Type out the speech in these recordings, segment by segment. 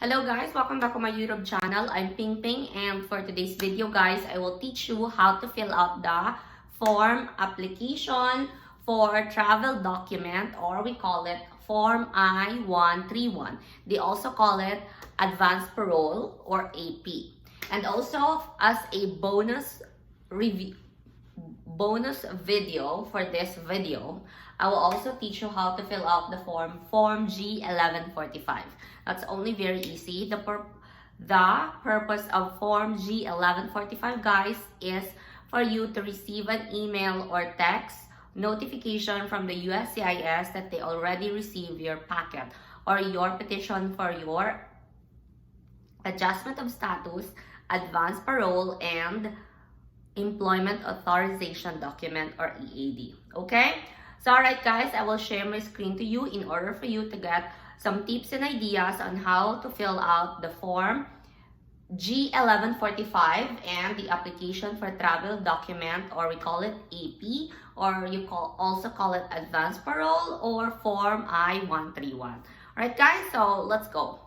Hello guys, welcome back to my YouTube channel. I'm Ping Ping, and for today's video guys, I will teach you how to fill out the form application for travel document, or we call it Form I-131. They also call it Advanced Parole or AP. And also as a bonus video for this video, I will also teach you how to fill out the Form G1145. That's only very easy. The purpose of Form G1145, guys, is for you to receive an email or text notification from the USCIS that they already received your packet or your petition for your adjustment of status, advanced parole, and Employment Authorization Document or EAD. Okay? So alright guys, I will share my screen to you in order for you to get some tips and ideas on how to fill out the form G1145 and the application for travel document, or we call it AP, or you also call it advanced parole or form I-131. Alright guys, so let's go.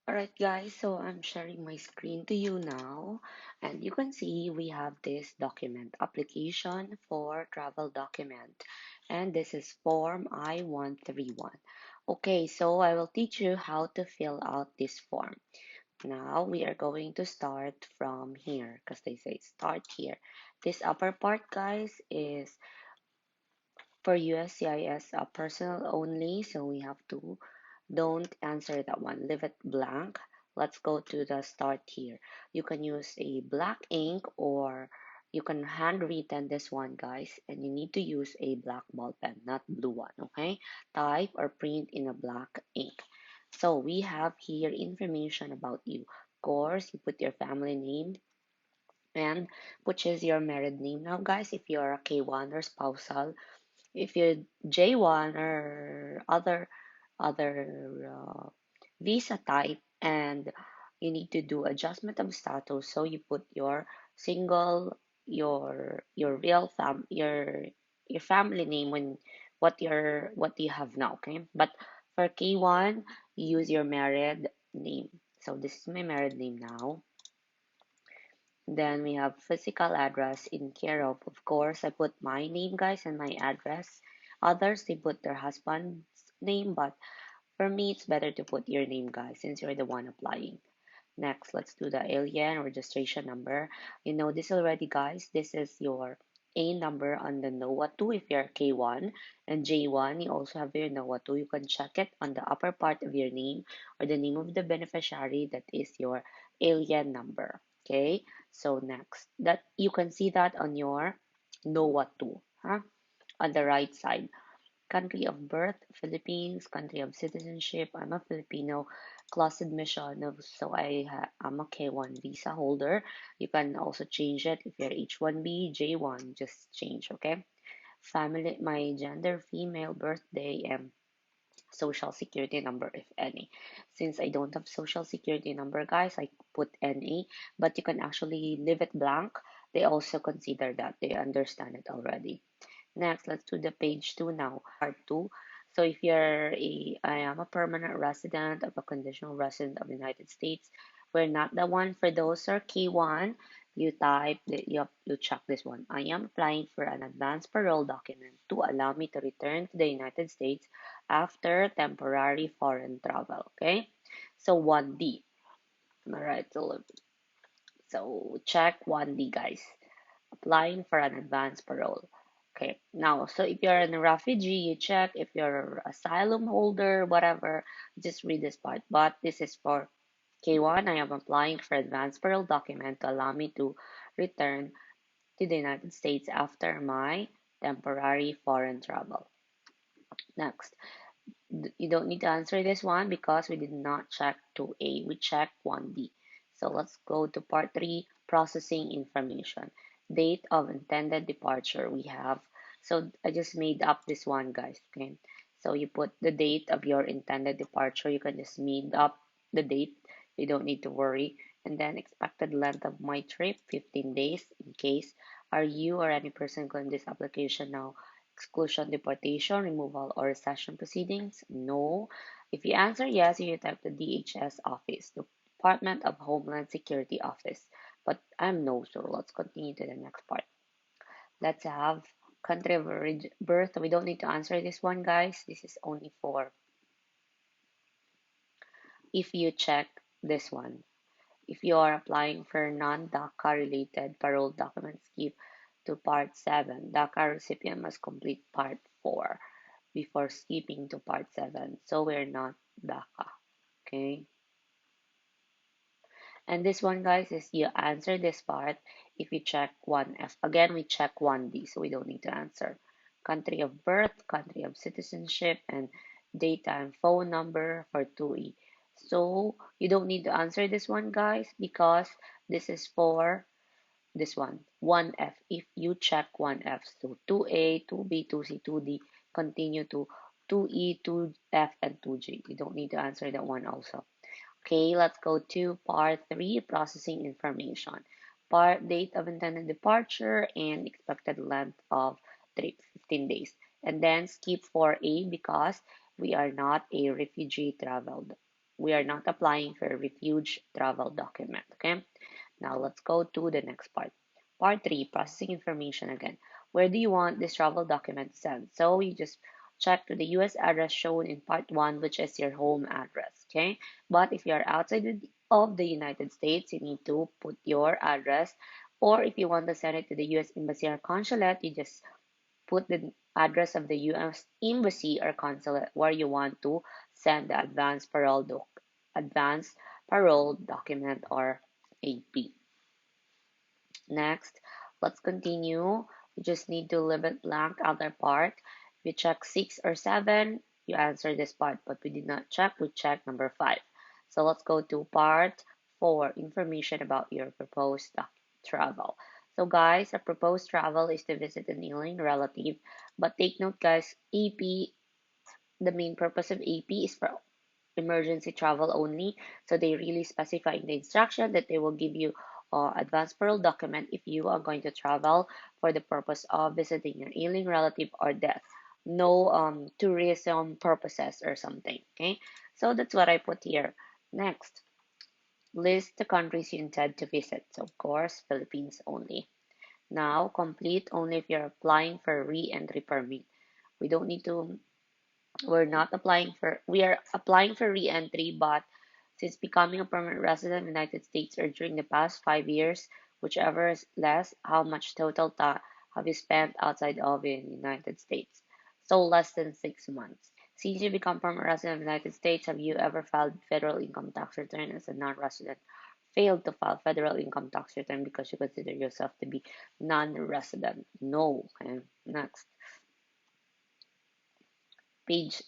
Alright guys, so I'm sharing my screen to you now, and you can see we have this document, application for travel document, and this is form I-131. Okay, so I will teach you how to fill out this form. Now we are going to start from here because they say start here. This upper part guys is for USCIS personal only, so we have to don't answer that one, leave it blank. Let's go to the start here. You can use a black ink or you can handwritten this one guys, and you need to use a black ball pen, not blue one. Okay, type or print in a black ink. So we have here information about you. Of course, you put your family name and which is your married name. Now guys, if you're a K1 or spousal, if you're J1 or other visa type, and you need to do adjustment of status, so you put your single, your real your family name when what you have now. Okay, but for K1 you use your married name. So this is my married name now. Then we have physical address in care of course, I put my name, guys, and my address. Others, they put their husband's name, but for me, it's better to put your name, guys, since you're the one applying. Next, let's do the alien registration number. You know this already, guys. This is your A number on the NOAA 2 if you're K1, and J1, you also have your NOAA 2. You can check it on the upper part of your name or the name of the beneficiary. That is your alien number. Okay, so next, that you can see that on your NOAA 2, huh? On the right side. Country of birth, Philippines. Country of citizenship, I'm a Filipino. Class admission, so I'm a K1 visa holder. You can also change it if you're H1B, J1, just change, okay? Family, my gender, female, birthday, and social security number, if any. Since I don't have social security number, guys, I put NA, but you can actually leave it blank. They also consider that. They understand it already. Next, let's do the page 2 now, part 2. So if I am a permanent resident of a conditional resident of the United States, we're not the one. For those who are K1, you check this one. I am applying for an advanced parole document to allow me to return to the United States after temporary foreign travel. Okay, so 1D. All right, so check 1D, guys. Applying for an advanced parole. Okay, now, so if you're a refugee, you check. If you're asylum holder, whatever, just read this part. But this is for K1. I am applying for advanced parole document to allow me to return to the United States after my temporary foreign travel. Next, you don't need to answer this one because we did not check 2A. We checked 1D. So let's go to part 3, processing information. Date of intended departure we have. So I just made up this one, guys. Okay. So you put the date of your intended departure. You can just made up the date. You don't need to worry. And then expected length of my trip, 15 days in case. Are you or any person claim this application now? Exclusion, deportation, removal, or recession proceedings? No. If you answer yes, you type the DHS office, the Department of Homeland Security office. But I'm no, so let's continue to the next part. Let's have country of birth. We don't need to answer this one, guys. This is only for if you check this one. If you are applying for non-DACA related parole documents, skip to Part 7. DACA recipient must complete Part 4 before skipping to Part 7. So we're not DACA. Okay. And this one, guys, is you answer this part if you check 1F. Again, we check 1D, so we don't need to answer. Country of birth, country of citizenship, and data and phone number for 2E. So you don't need to answer this one, guys, because this is for this one, 1F. If you check 1F, so 2A, 2B, 2C, 2D, continue to 2E, 2F, and 2G. You don't need to answer that one also. Okay, let's go to part 3, processing information. Part date of intended departure and expected length of trip, 15 days. And then skip 4A because we are not a refugee travel. We are not applying for a refuge travel document. Okay, now let's go to the next part. Part 3, processing information again. Where do you want this travel document sent? So we just check to the US address shown in part 1, which is your home address. Okay, but if you're outside of the United States, you need to put your address. Or if you want to send it to the US Embassy or Consulate, you just put the address of the US Embassy or Consulate where you want to send the advance parole document or AP. Next, let's continue. You just need to leave it blank other part. If you check 6 or 7, you answer this part, but we did not check. We checked number 5. So let's go to part 4, information about your proposed travel. So guys, a proposed travel is to visit an alien relative, but take note guys, AP, the main purpose of AP is for emergency travel only. So they really specify in the instruction that they will give you advance parole document if you are going to travel for the purpose of visiting your ailing relative or death. No tourism purposes or something. Okay, so that's what I put here. Next, list the countries you intend to visit. So of course, Philippines only. Now, complete only if you're applying for re-entry permit. We don't need to we are applying for re-entry, but since becoming a permanent resident in the United States or during the past 5 years, whichever is less, how much total have you spent outside of the United States? So less than 6 months. Since you become permanent resident of the United States, have you ever filed federal income tax return as a non-resident? Failed to file federal income tax return because you consider yourself to be non-resident? No. Okay. Next. Page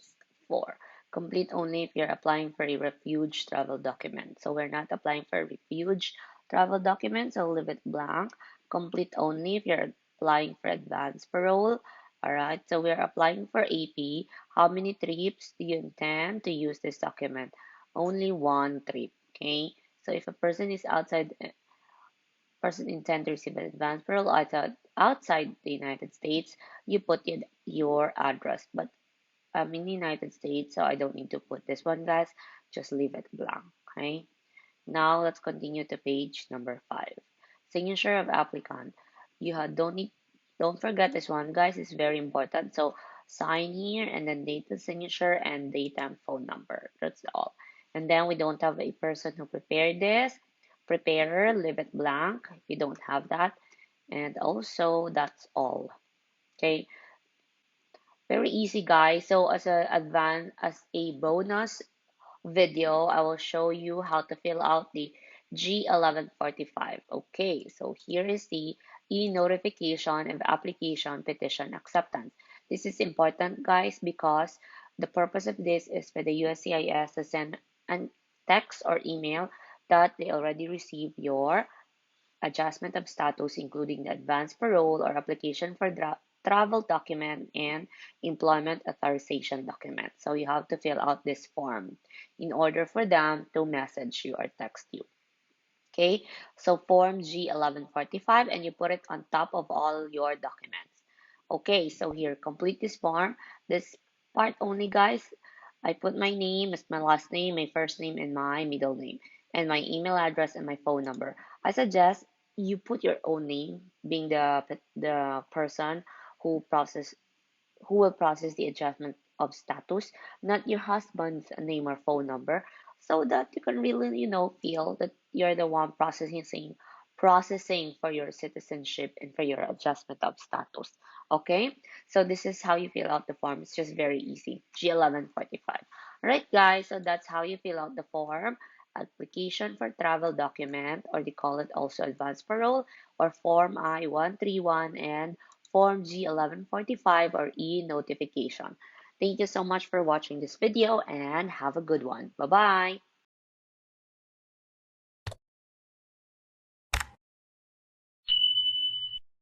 4. Complete only if you're applying for a refuge travel document. So we're not applying for a refuge travel document, so leave it blank. Complete only if you're applying for advance parole. Alright, so we're applying for AP. How many trips do you intend to use this document? Only one trip, okay? So if a person is person intend to receive an advance parole outside the United States, you put your address. But I'm in the United States, so I don't need to put this one, guys. Just leave it blank, okay? Now let's continue to page number 5. Signature of applicant. Don't forget this one, guys. It's very important. So sign here and then date the signature and date and phone number. That's all. And then we don't have a person who prepared this. Preparer, leave it blank if you don't have that. And also that's all. Okay. Very easy, guys. So as a bonus video, I will show you how to fill out the G1145. Okay, so here is the e-notification of application petition acceptance. This is important, guys, because the purpose of this is for the USCIS to send a text or email that they already received your adjustment of status, including the advance parole or application for travel document and employment authorization document. So you have to fill out this form in order for them to message you or text you. Okay, so Form G1145, and you put it on top of all your documents. Okay, so here, complete this form. This part only, guys. I put my name as my last name, my first name, and my middle name, and my email address and my phone number. I suggest you put your own name, being the person who process who will process the adjustment of status, not your husband's name or phone number, so that you can really, feel that you're the one processing for your citizenship and for your adjustment of status. Okay? So this is how you fill out the form. It's just very easy. G1145. All right, guys, so that's how you fill out the form. Application for travel document, or they call it also advance parole, or Form I-131, and Form G1145, or e-notification. Thank you so much for watching this video and have a good one. Bye-bye.